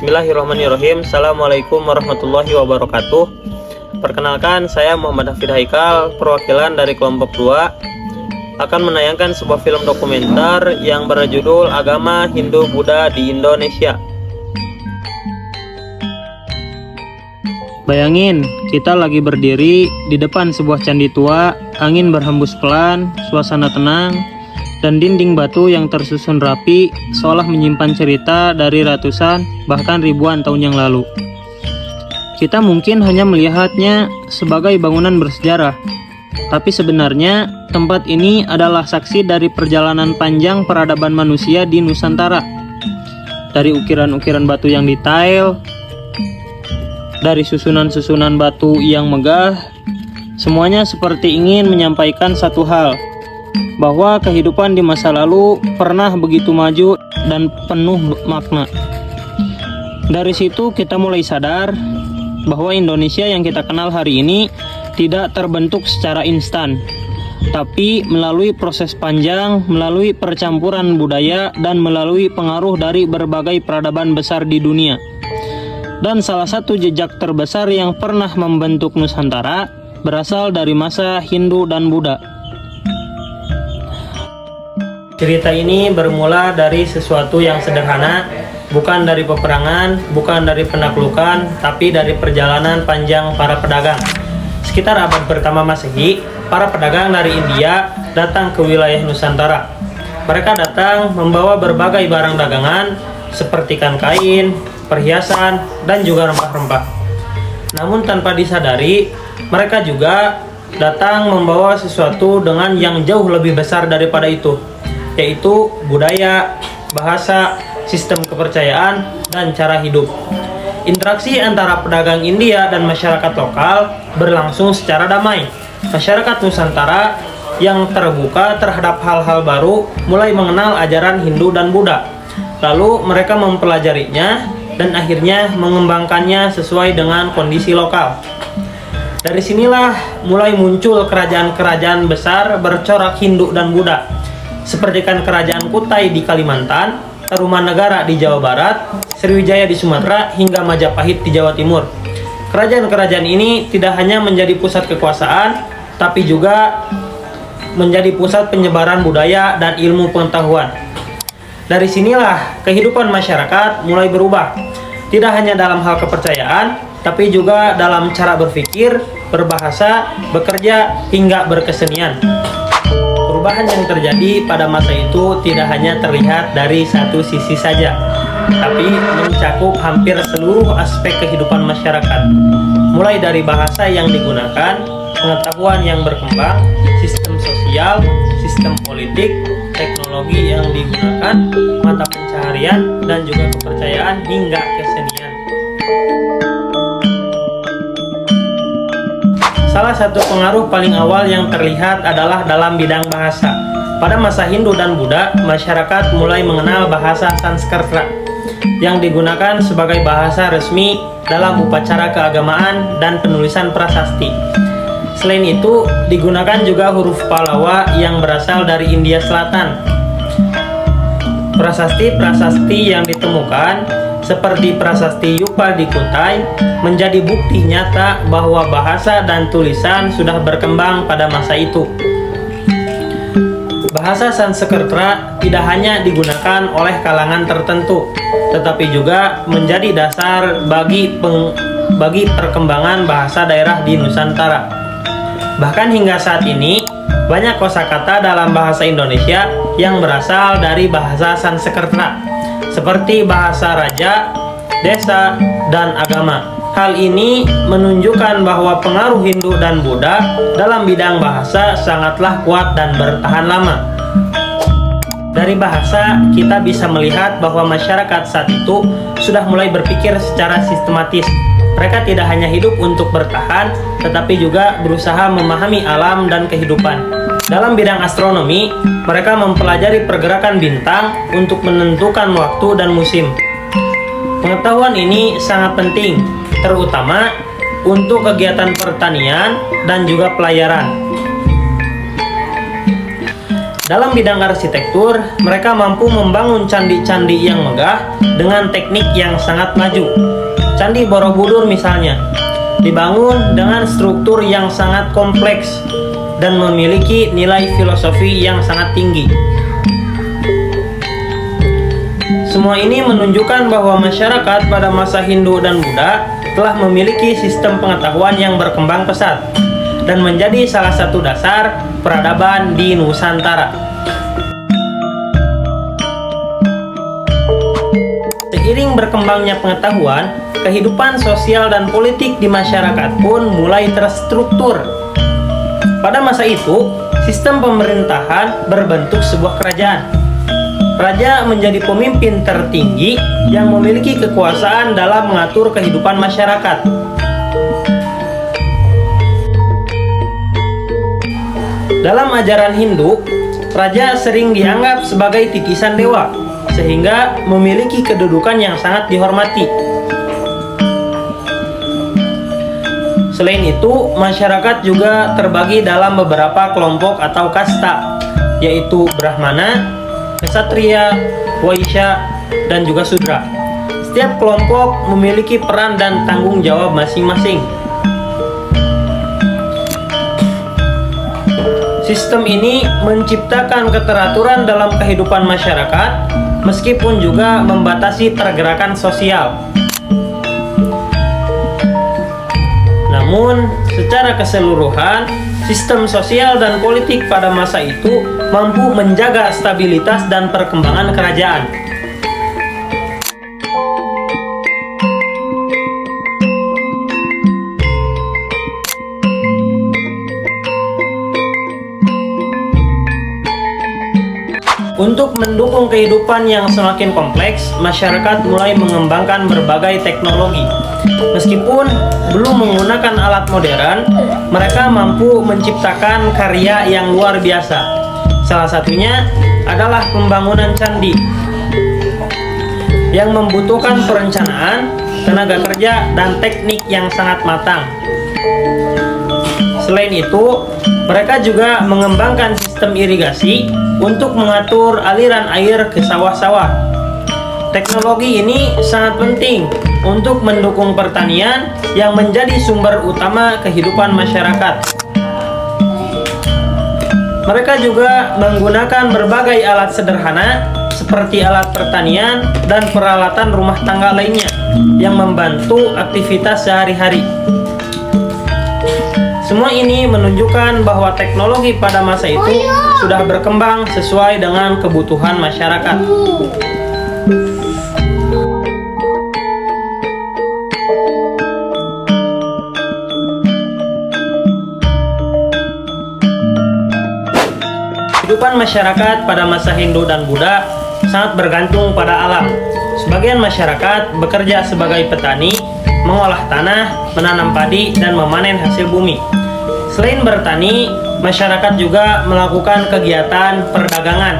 Bismillahirrahmanirrahim. Assalamualaikum warahmatullahi wabarakatuh. Perkenalkan, saya Muhammad Hafid Haikal, perwakilan dari kelompok 2, akan menayangkan sebuah film dokumenter yang berjudul Agama Hindu Buddha di Indonesia. Bayangin, kita lagi berdiri di depan sebuah candi tua, angin berhembus pelan, suasana tenang, dan dinding batu yang tersusun rapi seolah menyimpan cerita dari ratusan bahkan ribuan tahun yang lalu. Kita mungkin hanya melihatnya sebagai bangunan bersejarah, tapi sebenarnya tempat ini adalah saksi dari perjalanan panjang peradaban manusia di Nusantara. Dari ukiran-ukiran batu yang detail, dari susunan-susunan batu yang megah, semuanya seperti ingin menyampaikan satu hal, bahwa kehidupan di masa lalu pernah begitu maju dan penuh makna. Dari situ kita mulai sadar bahwa Indonesia yang kita kenal hari ini tidak terbentuk secara instan, tapi melalui proses panjang, melalui percampuran budaya, dan melalui pengaruh dari berbagai peradaban besar di dunia. Dan salah satu jejak terbesar yang pernah membentuk Nusantara berasal dari masa Hindu dan Buddha. Cerita ini bermula dari sesuatu yang sederhana, bukan dari peperangan, bukan dari penaklukan, tapi dari perjalanan panjang para pedagang. Sekitar abad pertama Masehi, para pedagang dari India datang ke wilayah Nusantara. Mereka datang membawa berbagai barang dagangan seperti kain, perhiasan, dan juga rempah-rempah. Namun tanpa disadari, mereka juga datang membawa sesuatu dengan yang jauh lebih besar daripada itu, yaitu budaya, bahasa, sistem kepercayaan, dan cara hidup. Interaksi antara pedagang India dan masyarakat lokal berlangsung secara damai. Masyarakat Nusantara yang terbuka terhadap hal-hal baru mulai mengenal ajaran Hindu dan Buddha. Lalu mereka mempelajarinya dan akhirnya mengembangkannya sesuai dengan kondisi lokal. Dari sinilah mulai muncul kerajaan-kerajaan besar bercorak Hindu dan Buddha, seperti Kerajaan Kutai di Kalimantan, Tarumanagara di Jawa Barat, Sriwijaya di Sumatera, hingga Majapahit di Jawa Timur. Kerajaan-kerajaan ini tidak hanya menjadi pusat kekuasaan, tapi juga menjadi pusat penyebaran budaya dan ilmu pengetahuan. Dari sinilah kehidupan masyarakat mulai berubah, tidak hanya dalam hal kepercayaan, tapi juga dalam cara berpikir, berbahasa, bekerja, hingga berkesenian. Perubahan yang terjadi pada masa itu tidak hanya terlihat dari satu sisi saja, tapi mencakup hampir seluruh aspek kehidupan masyarakat. Mulai dari bahasa yang digunakan, pengetahuan yang berkembang, sistem sosial, sistem politik, teknologi yang digunakan, mata pencaharian, dan juga kepercayaan hingga kesenian. Salah satu pengaruh paling awal yang terlihat adalah dalam bidang bahasa. Pada masa Hindu dan Buddha, masyarakat mulai mengenal bahasa Sanskerta yang digunakan sebagai bahasa resmi dalam upacara keagamaan dan penulisan prasasti. Selain itu, digunakan juga huruf Pallawa yang berasal dari India Selatan. Prasasti-prasasti yang ditemukan seperti prasasti Yupa di Kutai menjadi bukti nyata bahwa bahasa dan tulisan sudah berkembang pada masa itu. Bahasa Sanskerta tidak hanya digunakan oleh kalangan tertentu, tetapi juga menjadi dasar bagi perkembangan bahasa daerah di Nusantara. Bahkan hingga saat ini, banyak kosakata dalam bahasa Indonesia yang berasal dari bahasa Sanskerta, seperti bahasa raja, desa, dan agama. Hal ini menunjukkan bahwa pengaruh Hindu dan Buddha dalam bidang bahasa sangatlah kuat dan bertahan lama. Dari bahasa, kita bisa melihat bahwa masyarakat saat itu sudah mulai berpikir secara sistematis. Mereka tidak hanya hidup untuk bertahan, tetapi juga berusaha memahami alam dan kehidupan. Dalam bidang astronomi, mereka mempelajari pergerakan bintang untuk menentukan waktu dan musim. Pengetahuan ini sangat penting, terutama untuk kegiatan pertanian dan juga pelayaran. Dalam bidang arsitektur, mereka mampu membangun candi-candi yang megah dengan teknik yang sangat maju. Candi Borobudur misalnya, dibangun dengan struktur yang sangat kompleks dan memiliki nilai filosofi yang sangat tinggi. Semua ini menunjukkan bahwa masyarakat pada masa Hindu dan Buddha telah memiliki sistem pengetahuan yang berkembang pesat dan menjadi salah satu dasar peradaban di Nusantara. Seiring berkembangnya pengetahuan, kehidupan sosial dan politik di masyarakat pun mulai terstruktur. Pada masa itu, sistem pemerintahan berbentuk sebuah kerajaan. Raja menjadi pemimpin tertinggi yang memiliki kekuasaan dalam mengatur kehidupan masyarakat. Dalam ajaran Hindu, raja sering dianggap sebagai titisan dewa, sehingga memiliki kedudukan yang sangat dihormati. Selain itu, masyarakat juga terbagi dalam beberapa kelompok atau kasta, yaitu Brahmana, Ksatria, Waisya, dan juga Sudra. Setiap kelompok memiliki peran dan tanggung jawab masing-masing. Sistem ini menciptakan keteraturan dalam kehidupan masyarakat, meskipun juga membatasi pergerakan sosial. Namun, secara keseluruhan, sistem sosial dan politik pada masa itu mampu menjaga stabilitas dan perkembangan kerajaan. Untuk mendukung kehidupan yang semakin kompleks, masyarakat mulai mengembangkan berbagai teknologi. Meskipun belum menggunakan alat modern, mereka mampu menciptakan karya yang luar biasa. Salah satunya adalah pembangunan candi yang membutuhkan perencanaan, tenaga kerja, dan teknik yang sangat matang. Selain itu, mereka juga mengembangkan sistem irigasi untuk mengatur aliran air ke sawah-sawah. Teknologi ini sangat penting untuk mendukung pertanian yang menjadi sumber utama kehidupan masyarakat. Mereka juga menggunakan berbagai alat sederhana seperti alat pertanian dan peralatan rumah tangga lainnya yang membantu aktivitas sehari-hari. Semua ini menunjukkan bahwa teknologi pada masa itu sudah berkembang sesuai dengan kebutuhan masyarakat. Kehidupan masyarakat pada masa Hindu dan Buddha sangat bergantung pada alam. Sebagian masyarakat bekerja sebagai petani, mengolah tanah, menanam padi, dan memanen hasil bumi. Selain bertani, masyarakat juga melakukan kegiatan perdagangan.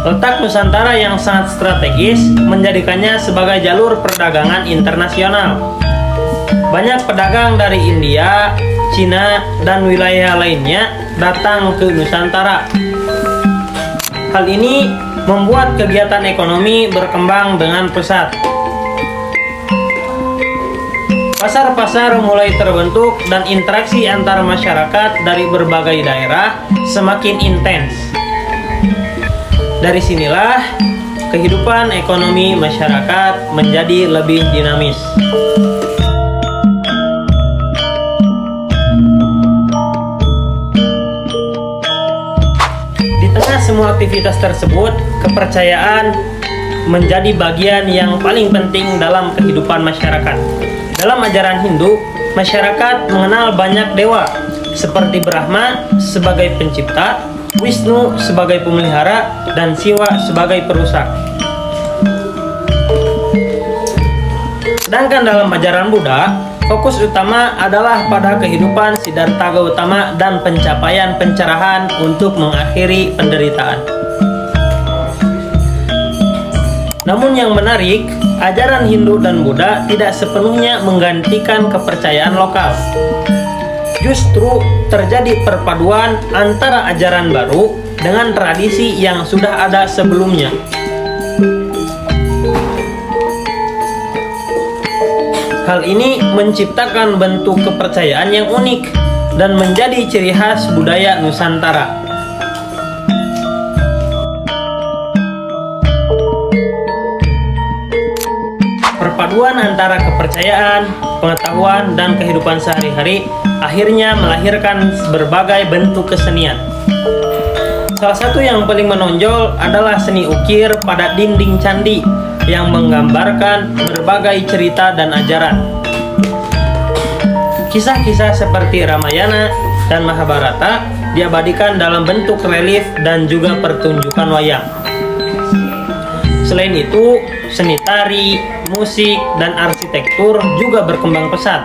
Letak Nusantara yang sangat strategis menjadikannya sebagai jalur perdagangan internasional. Banyak pedagang dari India, Cina, dan wilayah lainnya datang ke Nusantara. Hal ini membuat kegiatan ekonomi berkembang dengan pesat. Pasar-pasar mulai terbentuk dan interaksi antar masyarakat dari berbagai daerah semakin intens. Dari sinilah kehidupan ekonomi masyarakat menjadi lebih dinamis. Di tengah semua aktivitas tersebut, kepercayaan menjadi bagian yang paling penting dalam kehidupan masyarakat. Dalam ajaran Hindu, masyarakat mengenal banyak dewa seperti Brahma sebagai pencipta, Wisnu sebagai pemelihara, dan Siwa sebagai perusak. Sedangkan dalam ajaran Buddha, fokus utama adalah pada kehidupan Siddhartha Gautama dan pencapaian pencerahan untuk mengakhiri penderitaan. Namun yang menarik, ajaran Hindu dan Buddha tidak sepenuhnya menggantikan kepercayaan lokal. justru terjadi perpaduan antara ajaran baru dengan tradisi yang sudah ada sebelumnya. Hal ini menciptakan bentuk kepercayaan yang unik dan menjadi ciri khas budaya Nusantara. Perpaduan antara kepercayaan, pengetahuan, dan kehidupan sehari-hari akhirnya melahirkan berbagai bentuk kesenian. Salah satu yang paling menonjol adalah seni ukir pada dinding candi yang menggambarkan berbagai cerita dan ajaran. Kisah-kisah seperti Ramayana dan Mahabharata diabadikan dalam bentuk relief dan juga pertunjukan wayang. Selain itu, seni tari, musik, dan arsitektur juga berkembang pesat.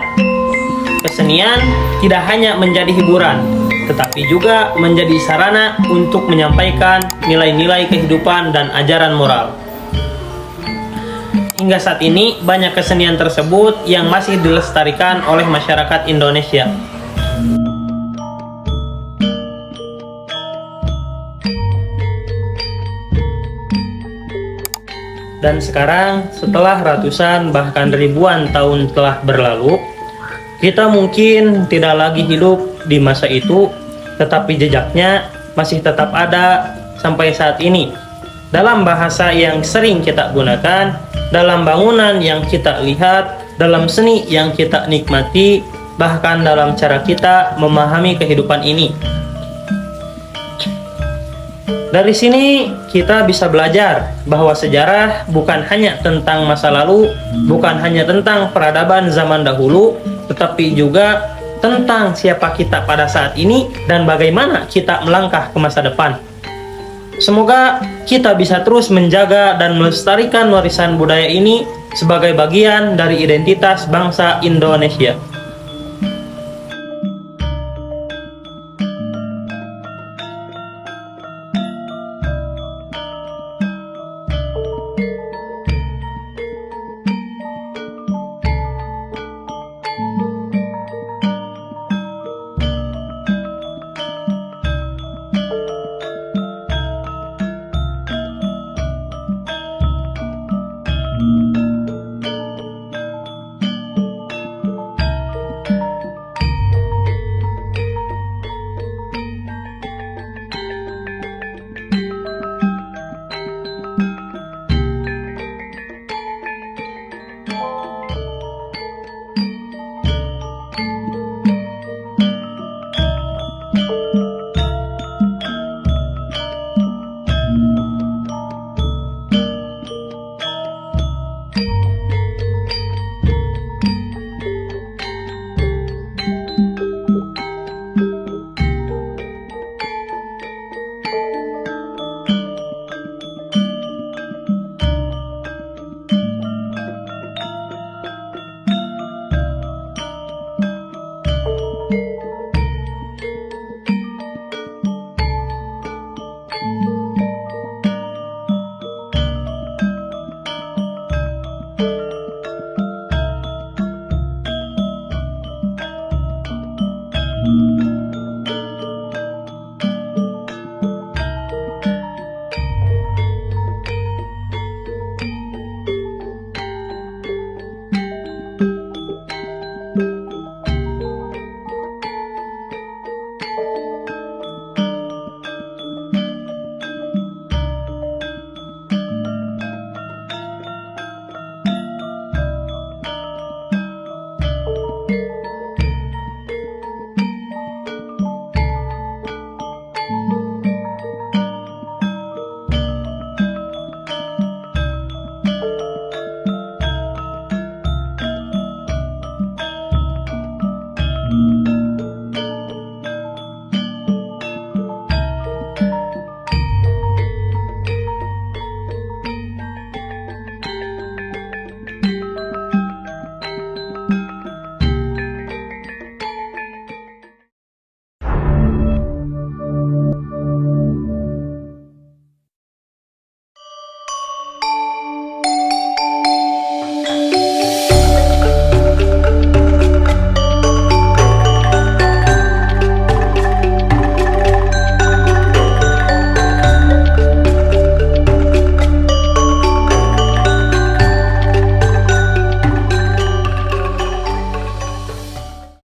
Kesenian tidak hanya menjadi hiburan, tetapi juga menjadi sarana untuk menyampaikan nilai-nilai kehidupan dan ajaran moral. Hingga saat ini, banyak kesenian tersebut yang masih dilestarikan oleh masyarakat Indonesia. Dan sekarang, setelah ratusan bahkan ribuan tahun telah berlalu, kita mungkin tidak lagi hidup di masa itu, tetapi jejaknya masih tetap ada sampai saat ini. Dalam bahasa yang sering kita gunakan, dalam bangunan yang kita lihat, dalam seni yang kita nikmati, bahkan dalam cara kita memahami kehidupan ini. Dari sini kita bisa belajar bahwa sejarah bukan hanya tentang masa lalu, bukan hanya tentang peradaban zaman dahulu, tetapi juga tentang siapa kita pada saat ini dan bagaimana kita melangkah ke masa depan. Semoga kita bisa terus menjaga dan melestarikan warisan budaya ini sebagai bagian dari identitas bangsa Indonesia.